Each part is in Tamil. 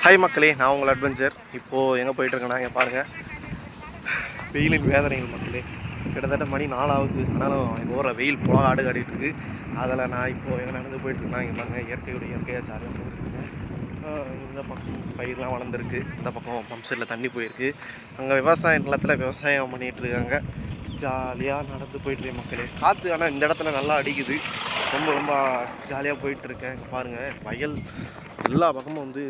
ஹாய் மக்களே, நான் உங்கள் அட்வென்ச்சர். இப்போது எங்கே போயிட்டுருக்கேன்னா இங்கே பாருங்கள், வெயிலின் வேதனைகள் மக்களே. கிட்டத்தட்ட மணி 4 ஆகுது. ஆனாலும் எங்கள் ஊரில் வெயில் புலா ஆடு காட்டிகிட்டு இருக்குது. அதில் நான் இப்போது எங்கே நடந்து போயிட்டுருக்கேன். இங்கே பாருங்கள், இயற்கையாக ஜாலியாக போயிட்டுருக்கேன். இந்த பக்கம் பயிரெலாம் வளர்ந்துருக்கு, இந்த பக்கம் பம்ப் செட்டில் தண்ணி போயிருக்கு. அங்கே விவசாய நிலத்தில் விவசாயம் பண்ணிகிட்ருக்காங்க. ஜாலியாக நடந்து போயிட்டுருக்கேன் மக்களே. காற்று ஆனால் இந்த இடத்துல நல்லா அடிக்குது. ரொம்ப ரொம்ப ஜாலியாக போயிட்டுருக்கேன். இங்கே பாருங்கள், வயல் எல்லா பக்கமும் வந்து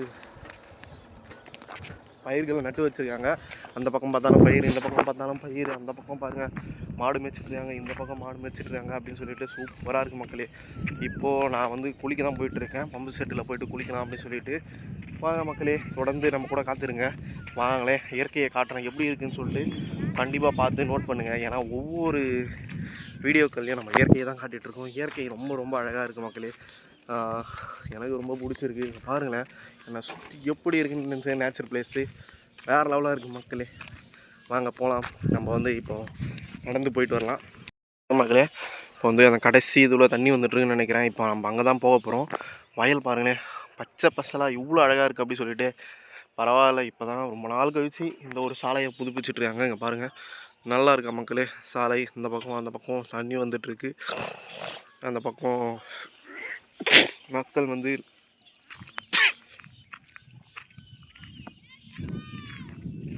பயிர்களை நட்டு வச்சுருக்காங்க. அந்த பக்கம் பார்த்தாலும் பயிர், இந்த பக்கம் பார்த்தாலும் பயிர். அந்த பக்கம் பாருங்கள், மாடு மேய்ச்சிட்ருக்காங்க, இந்த பக்கம் மாடு மேய்ச்சிட்ருக்காங்க அப்படின்னு சொல்லிட்டு சூப்பராக இருக்குது மக்களே. இப்போது நான் வந்து குளிக்க தான் போயிட்டுருக்கேன். பம்பு செட்டில் போய்ட்டு குளிக்கலாம் அப்படின்னு சொல்லிட்டு. வாங்க மக்களே, தொடர்ந்து நம்ம கூட காத்துருங்க. வாங்களே, இயற்கையை காட்டுறேன் எப்படி இருக்குதுன்னு சொல்லிட்டு கண்டிப்பாக பார்த்து நோட் பண்ணுங்கள். ஏன்னா ஒவ்வொரு வீடியோக்கள்லையும் நம்ம இயற்கையை தான் காட்டிகிட்ருக்கோம். இயற்கை ரொம்ப ரொம்ப அழகாக இருக்குது மக்களே. எனக்கு ரொம்ப பிடிச்சிருக்கு. பாருங்களேன், என்னை சுற்றி எப்படி இருக்குன்னு நேச்சர் பிளேஸு வேறு லெவலாக இருக்குது மக்களே. வாங்க போகலாம். நம்ம வந்து இப்போது நடந்து போயிட்டு வரலாம் மக்களே. இப்போ வந்து அந்த கடைசி இதில் தண்ணி வந்துட்டுருக்குன்னு நினைக்கிறேன். இப்போ நம்ம அங்கே தான் போக போகிறோம். வயல் பாருங்களேன், பச்சை பசலாக இவ்வளோ அழகாக இருக்குது அப்படி சொல்லிட்டு. பரவாயில்ல, இப்போ தான் ரொம்ப நாள் கழித்து இந்த ஒரு சாலையை புதுப்பிச்சுட்ருக்காங்க. இங்கே பாருங்கள், நல்லா இருக்கா மக்களே சாலை. இந்த பக்கம் அந்த பக்கம் தண்ணி வந்துட்டுருக்கு. அந்த பக்கம் மக்கள் வந்து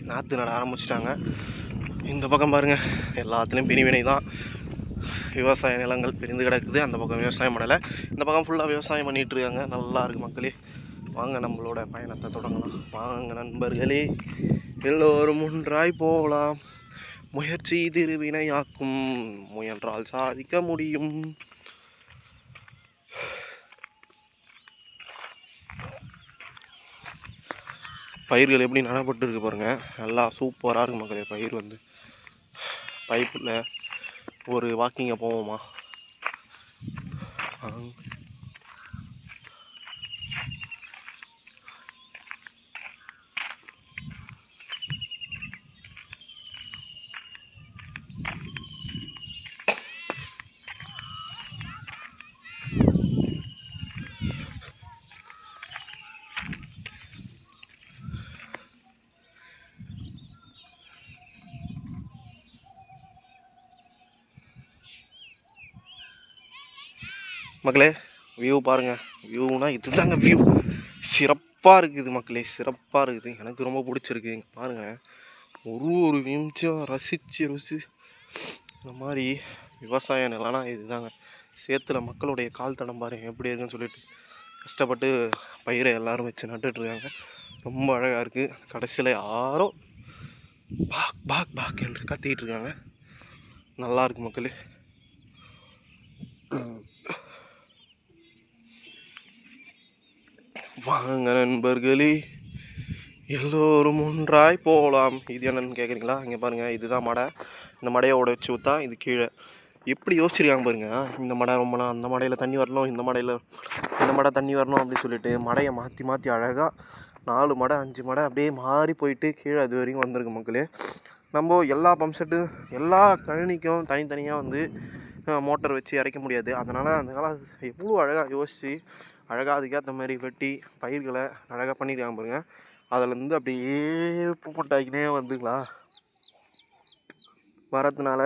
நாற்று நட ஆரம்பிச்சிட்டாங்க. இந்த பக்கம் பாருங்கள், எல்லாத்துலேயும் பிரிவினை தான். விவசாய நிலங்கள் பிரிந்து கிடக்குது. அந்த பக்கம் விவசாயம் பண்ணலை, இந்த பக்கம் ஃபுல்லாக விவசாயம் பண்ணிகிட்ருக்காங்க. நல்லா இருக்குது மக்களே. வாங்க நம்மளோட பயணத்தை தொடங்கலாம். வாங்க நண்பர்களே, எல்லோரும் ஒன்றாய் போகலாம். முயற்சி திருவினையாக்கும், முயன்றால் சாதிக்க முடியும். பயிர்கள் எப்படி நடப்பட்டு இருக்கு பாருங்கள், நல்லா சூப்பராக இருக்குது மக்களே. பயிர் வந்து பைப்பில் ஒரு வாக்கிங்கை போவோமா? மக்களே, வியூ பாருங்கள். வியூனா இதுதாங்க வியூ. சிறப்பாக இருக்குது மக்களே, சிறப்பாக இருக்குது. எனக்கு ரொம்ப பிடிச்சிருக்கு. பாருங்கள், ஒரு நிமிஷம் ரசித்து இந்த மாதிரி விவசாய நிலம்னா இதுதாங்க. சேத்துல மக்களுடைய கால் தடம் பாருங்கள் எப்படி இருக்குன்னு சொல்லிட்டு கஷ்டப்பட்டு பயிரை எல்லோரும் வச்சு நட்டுட்ருக்காங்க. ரொம்ப அழகாக இருக்குது. கடைசியில் யாரோ பாக் பாக் பாக் என்று கத்திக்கிட்டு இருக்காங்க. நல்லா இருக்குது மக்களே. வாங்க நண்பர்களே, எல்லோரும் ஒன்றாய் போகலாம். இது என்னன்னு கேட்குறீங்களா? இங்கே பாருங்கள், இதுதான் மடை. இந்த மடையை உடைச்சி ஊற்றா இது கீழே எப்படி யோசிச்சிருக்காங்க பாருங்கள். இந்த மடை ரொம்ப நாள் அந்த மடையில் தண்ணி வரணும், இந்த மடை தண்ணி வரணும் அப்படின்னு சொல்லிட்டு மடையை மாற்றி மாற்றி அழகாக 4 மடை 5 மடை அப்படியே மாறி போயிட்டு கீழே அது வரைக்கும் வந்திருக்கு மக்களே. நம்ம எல்லா பம்ப் செட்டு எல்லா கழனிக்கும் தனித்தனியாக வந்து மோட்டர் வச்சு இறைக்க முடியாது. அதனால் அந்த காலம் எவ்வளோ அழகாக யோசித்து அழகாக அதுக்கேற்ற மாதிரி வெட்டி பயிர்களை அழகாக பண்ணியிருக்காங்க பாருங்கள். அதிலேருந்து அப்படியே போட்டாக்கினே வந்துங்களா வரதுனால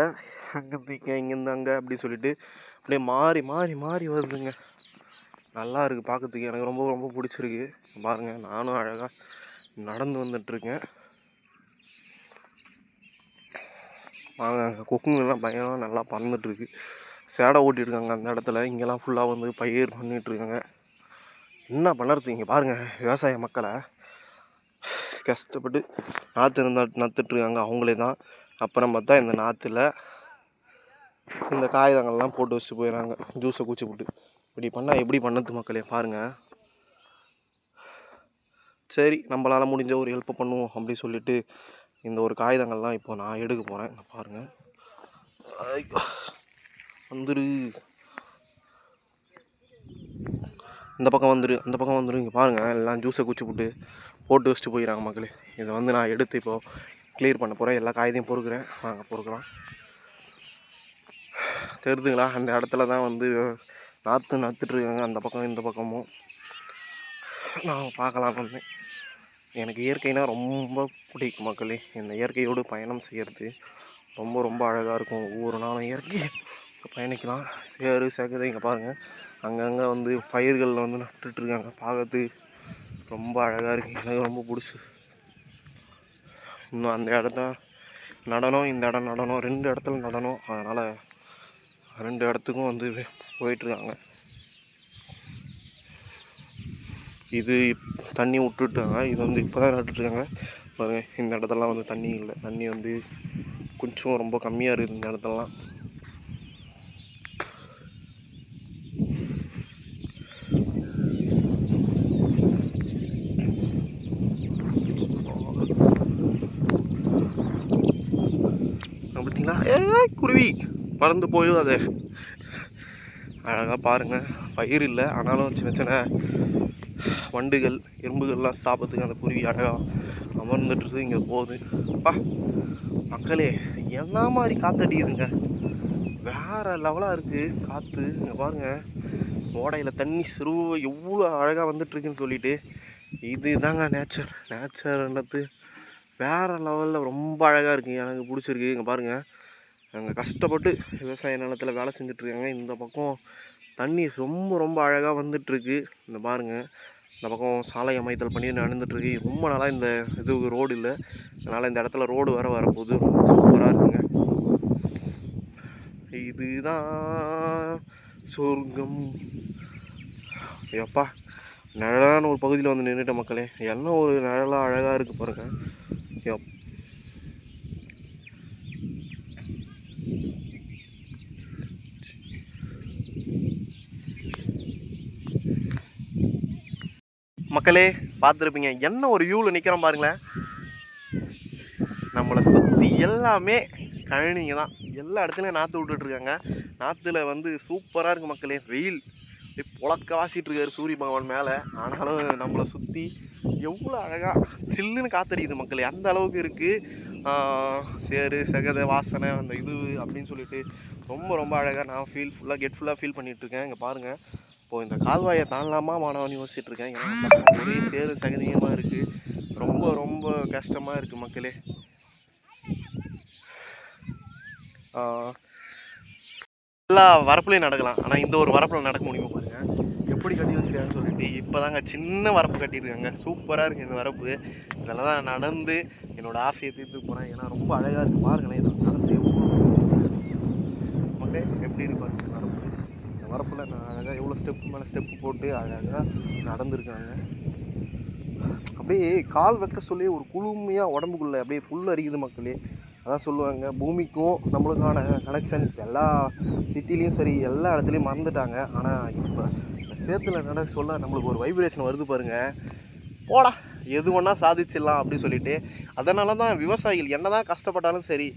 அங்கேருந்து இங்கேருந்து அங்கே அப்படின்னு சொல்லிட்டு அப்படியே மாறி மாறி மாறி வருதுங்க. நல்லா இருக்குது பார்க்கறதுக்கு. எனக்கு ரொம்ப ரொம்ப பிடிச்சிருக்கு. பாருங்கள், நானும் அழகாக நடந்து வந்துட்டுருக்கேன். வாங்க, கொக்குங்கெல்லாம் பயங்கரமாக நல்லா பறந்துட்டுருக்கு. சேடை ஓட்டிகிட்ருக்காங்க அந்த இடத்துல. இங்கெல்லாம் ஃபுல்லாக வந்து பயிர் பண்ணிகிட்ருக்காங்க. என்ன பண்ணுறது? இங்கே பாருங்கள், விவசாய மக்களை கஷ்டப்பட்டு நாற்று நட்டுட்ருக்காங்க அவங்களே தான். அப்புறம் பார்த்தா இந்த நாற்றுல இந்த காகிதங்கள்லாம் போட்டு வச்சுட்டு போயிடறாங்க, ஜூஸை குச்சி போட்டு. இப்படி பண்ணால் எப்படி பண்ணது மக்களே? பாருங்கள். சரி, நம்மளால் முடிஞ்ச ஒரு ஹெல்ப்பை பண்ணுவோம் அப்படி சொல்லிட்டு இந்த ஒரு காகிதங்கள்லாம் இப்போ நான் எடுக்க போகிறேன். பாருங்கள், வந்துடு, இந்த பக்கம் வந்துடு, அந்த பக்கம் வந்துடு. இங்கே பாருங்கள், எல்லாம் ஜூஸை குச்சி போட்டு வச்சுட்டு போயிடறாங்க மக்களே. இதை வந்து நான் எடுத்து இப்போது கிளியர் பண்ண போகிறேன். எல்லா காகிதையும் பொறுக்கிறேன். வாங்க பொறுக்கலாம். தெரியுதுங்களா? அந்த இடத்துல தான் வந்து நாற்று நட்டுட்ருக்காங்க. அந்த பக்கம் இந்த பக்கமும் நான் பார்க்கலாம் வந்தேன். எனக்கு இயற்கைனா ரொம்ப பிடிக்கும் மக்களே. இந்த இயற்கையோடு பயணம் செய்கிறது ரொம்ப ரொம்ப அழகாக இருக்கும். ஒவ்வொரு நாளும் இயற்கை பயணிக்கலாம். சேறு சகதி இங்கே பாருங்கள், அங்கங்கே வந்து பயிர்களில் வந்து நட்டுட்ருக்காங்க. பார்க்கறது ரொம்ப அழகாக இருக்குது. எனக்கு ரொம்ப பிடிச்சி. இன்னும் அந்த இடத்த நடனம், இந்த இடம் நடனம், 2 இடத்துல நடனம். அதனால் 2 இடத்துக்கும் வந்து போயிட்டுருக்காங்க. இது தண்ணி விட்டுட்டாங்க. இது வந்து இப்போ தான் நட்டுட்ருக்காங்க பாருங்கள். இந்த இடத்துலலாம் வந்து தண்ணி இல்லை. தண்ணி வந்து கொஞ்சம் ரொம்ப கம்மியாக இருக்குது இந்த இடத்துலலாம். பார்த்தீங்களா, குருவி பறந்து போயும் அது அழகாக பாருங்கள். பயிர் இல்லை, ஆனாலும் சின்ன சின்ன வண்டுகள் எறும்புகள்லாம் சாப்பிட்றதுக்கு அந்த குருவி அழகாக அமர்ந்துட்டுருக்கு. இங்கே போகுது. அப்பா மக்களே, என்ன மாதிரி காற்றடிக்குதுங்க, வேறு லெவலாக இருக்குது காற்று. இங்கே பாருங்கள், ஓடையில் தண்ணி சிறுவ எவ்வளோ அழகாக வந்துட்டுருக்குன்னு சொல்லிட்டு. இது தாங்க நேச்சர்ன்றது வேறு லெவலில் ரொம்ப அழகாக இருக்குது. எனக்கு பிடிச்சிருக்கு. இங்கே பாருங்கள், அங்கே கஷ்டப்பட்டு விவசாய நிலத்தில் வேலை செஞ்சிட்ருக்காங்க. இந்த பக்கம் தண்ணி ரொம்ப ரொம்ப அழகாக வந்துட்டுருக்கு. இந்த பாருங்கள், இந்த பக்கம் சாலை அமைத்தல் பண்ணி நடந்துகிட்ருக்கு. ரொம்ப நாளாக இந்த இது ரோடு இல்லை, அதனால் இந்த இடத்துல ரோடு வரப்போகுது. ரொம்ப சூப்பராக இருக்குங்க. இதுதான் சொர்க்கம். எப்பா நிழலான ஒரு பகுதியில் வந்து நின்றுட்ட மக்களே. என்ன ஒரு நிழலாக அழகாக இருக்குது பாருங்கள். மக்களே பார்த்துருப்பீங்க, என்ன ஒரு வியூவில் நிற்கிறோம் பாருங்களேன். நம்மளை சுற்றி எல்லாமே கழனிங்க தான். எல்லா இடத்துலையும் நாற்று விட்டுட்ருக்காங்க. நாற்றுல வந்து சூப்பராக இருக்குது மக்களே. வெயில் புழக்க வாசிகிட்ருக்காரு சூரிய பகவான் மேலே. ஆனாலும் நம்மளை சுற்றி எவ்வளோ அழகாக சில்லுன்னு காற்றடிக்குது மக்களே. அந்த அளவுக்கு இருக்குது. சேரு சகத வாசனை அந்த இது அப்படின்னு சொல்லிட்டு ரொம்ப ரொம்ப அழகாக நான் ஃபுல்லாக ஃபீல் பண்ணிகிட்ருக்கேன். இங்கே பாருங்கள், இப்போது இந்த கால்வாயை தாண்டலாமா மாணவன் யோசிச்சுட்ருக்கேன். ஏன்னா ஒரே சேரு சகதியமாக இருக்குது. ரொம்ப ரொம்ப கஷ்டமாக இருக்குது மக்களே. எல்லா வரப்புலையும் நடக்கலாம், ஆனால் இந்த ஒரு வரப்பில் நடக்க முடியுமா பாருங்கள். எப்படி கட்டி வச்சுருக்காங்கன்னு சொல்லிட்டு. இப்போ தாங்க சின்ன வரப்பு கட்டியிருக்காங்க. சூப்பராக இருக்குது இந்த வரப்பு. இதெல்லாம் தான் நடந்து என்னோடய ஆசையை தீர்த்து போகிறேன். ஏன்னா ரொம்ப அழகாக இருக்குது பாருங்களேன். இதை நடந்து மக்களே எப்படி இருக்கு பாருங்கள் வரப்பு. இந்த வரப்பில் நான் அழகாக எவ்வளோ ஸ்டெப்பு மேலே ஸ்டெப்பு போட்டு அழகாக நடந்துருக்காங்க. அப்படியே கால் வைக்க சொல்லி ஒரு குளுமையாக உடம்புக்குள்ளே அப்படியே புல் அரிக்குது மக்களே. அதான் சொல்லுவாங்க, பூமிக்கும் நம்மளுக்கான கனெக்ஷன் எல்லா சிட்டிலையும் சரி எல்லா இடத்துலையும் மறந்துட்டாங்க. ஆனால் இப்போ சேத்துல நட சொல்ல நம்மளுக்கு ஒரு வைப்ரேஷன் வருது பாருங்கள். போடா எது ஒன்றா சாதிச்சிடலாம் அப்படின்னு சொல்லிட்டு. அதனால தான் விவசாயிகள் என்ன தான் கஷ்டப்பட்டாலும் சரி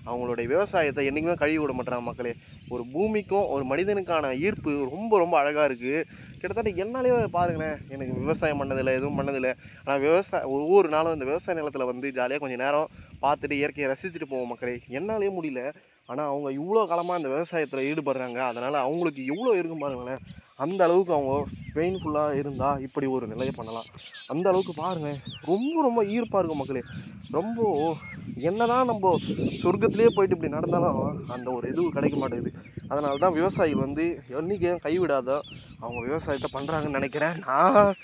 அவங்களுடைய விவசாயத்தை என்றைக்குமே கழுவி விட மாட்டாங்க மக்களே. ஒரு பூமிக்கும் ஒரு மனிதனுக்கான ஈர்ப்பு ரொம்ப ரொம்ப அழகாக இருக்குது. கிட்டத்தட்ட என்னாலேயே பாருங்களேன், எனக்கு விவசாயம் பண்ணதில்லை, எதுவும் பண்ணதில்லை. ஆனால் ஒவ்வொரு நாளும் இந்த விவசாய நிலத்தில் வந்து ஜாலியாக கொஞ்சம் நேரம் பார்த்துட்டு இயற்கையை ரசிச்சுட்டு போவோம் மக்களே. என்னாலே முடியல. ஆனால் அவங்க இவ்வளோ காலமாக இந்த விவசாயத்தில் ஈடுபடுறாங்க. அதனால் அவங்களுக்கு எவ்வளோ இருக்கும் பாருங்களேன். அந்த அளவுக்கு அவங்க பெயின்ஃபுல்லாக இருந்தால் இப்படி ஒரு நிலையை பண்ணலாம். அந்த அளவுக்கு பாருங்கள், ரொம்ப ரொம்ப ஈர்ப்பாக இருக்கும் மக்களே. ரொம்ப என்ன தான் நம்ம சொர்க்கத்திலே போயிட்டு இப்படி நடந்தாலும் அந்த ஒரு இது கிடைக்க மாட்டேங்குது. அதனால தான் விவசாயிகள் வந்து என்றைக்கும் கைவிடாத அவங்க விவசாயத்தை பண்ணுறாங்கன்னு நினைக்கிறேன். நான்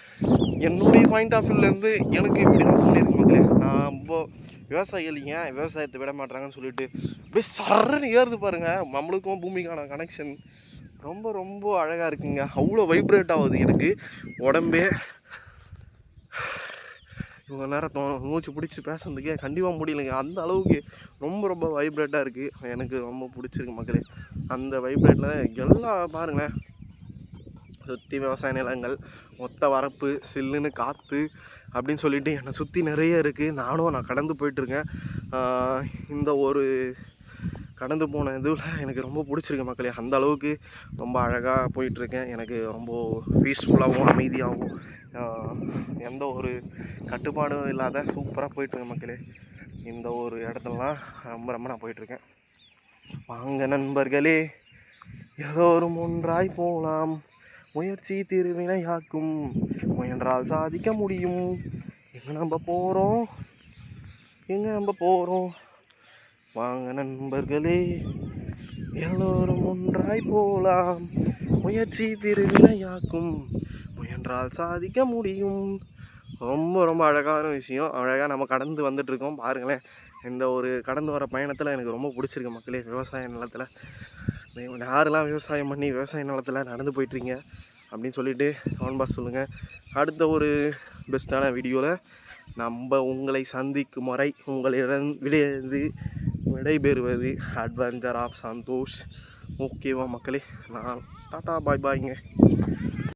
என்னுடைய பாயிண்ட் ஆஃப் வியூலேருந்து எனக்கு இப்படி தான் தோணியிருக்கு மக்களே. நான் ரொம்ப விவசாயிகள் ஏன் விவசாயத்தை விட மாட்டாங்கன்னு சொல்லிட்டு அப்படியே சர்ன்னு ஏறுது பாருங்கள். நம்மளுக்கும் பூமிக்கான கனெக்ஷன் ரொம்ப ரொம்ப அழகாக இருக்குங்க. அவ்வளோ வைப்ரேட் ஆகுது எனக்கு உடம்பே. இவ்வளோ நேரம் மூச்சு பிடிச்சி பேசுறதுக்கே கண்டிப்பாக முடியலைங்க. அந்த அளவுக்கு ரொம்ப ரொம்ப வைப்ரேட்டாக இருக்குது. எனக்கு ரொம்ப பிடிச்சிருக்கு மக்களே. அந்த வைப்ரேட்டில் எல்லாம் பாருங்களேன், சுற்றி விவசாய நிலங்கள், மொத்த வரப்பு, சில்லுன்னு காற்று அப்படின்னு சொல்லிட்டு என்னை சுற்றி நிறைய இருக்குது. நான் கடந்து போயிட்டுருக்கேன். இந்த ஒரு கடந்து போன இதுவில் எனக்கு ரொம்ப பிடிச்சிருக்கு மக்களே. அந்த அளவுக்கு ரொம்ப அழகாக போயிட்டுருக்கேன். எனக்கு ரொம்ப பீஸ்ஃபுல்லாகவும் அமைதியாகவும் எந்த ஒரு கட்டுப்பாடும் இல்லாத சூப்பராக போயிட்டுருக்கேன் மக்களே. இந்த ஒரு இடத்துலலாம் ரொம்ப ரொம்ப நான் போயிட்டுருக்கேன். வாங்க நண்பர்களே, எல்லோரும் ஒன்றாய் போகலாம். முயற்சி திருவினையாக்கும், முயன்றால் சாதிக்க முடியும். எங்கே நம்ம போகிறோம், எங்கே நம்ம போகிறோம், வாங்க நண்பர்களே எல்லோரும் ஒன்றாய் போலாம், முயற்சி திருவினையாக்கும், முயன்றால் சாதிக்க முடியும். ரொம்ப ரொம்ப அழகான விஷயம். அழகாக நம்ம கடந்து வந்துட்டுருக்கோம். பாருங்களேன், இந்த ஒரு கடந்து வர பயணத்தில் எனக்கு ரொம்ப பிடிச்சிருக்கு மக்களே. விவசாய நிலத்தில் யாரெல்லாம் விவசாயம் பண்ணி விவசாய நிலத்தில் நடந்து போயிட்டுருங்க அப்படின்னு சொல்லிவிட்டு கமெண்ட் பாக்ஸ் சொல்லுங்கள். அடுத்த ஒரு பெஸ்ட்டான வீடியோவில் நம்ம உங்களை சந்திக்கும் வரை உங்களிடம் விடைபெறுவது அட்வென்ச்சர் ஆஃப் சந்தோஷ். ஓகேவா மக்களே, நான் டாட்டா பாய் பாய்ங்க.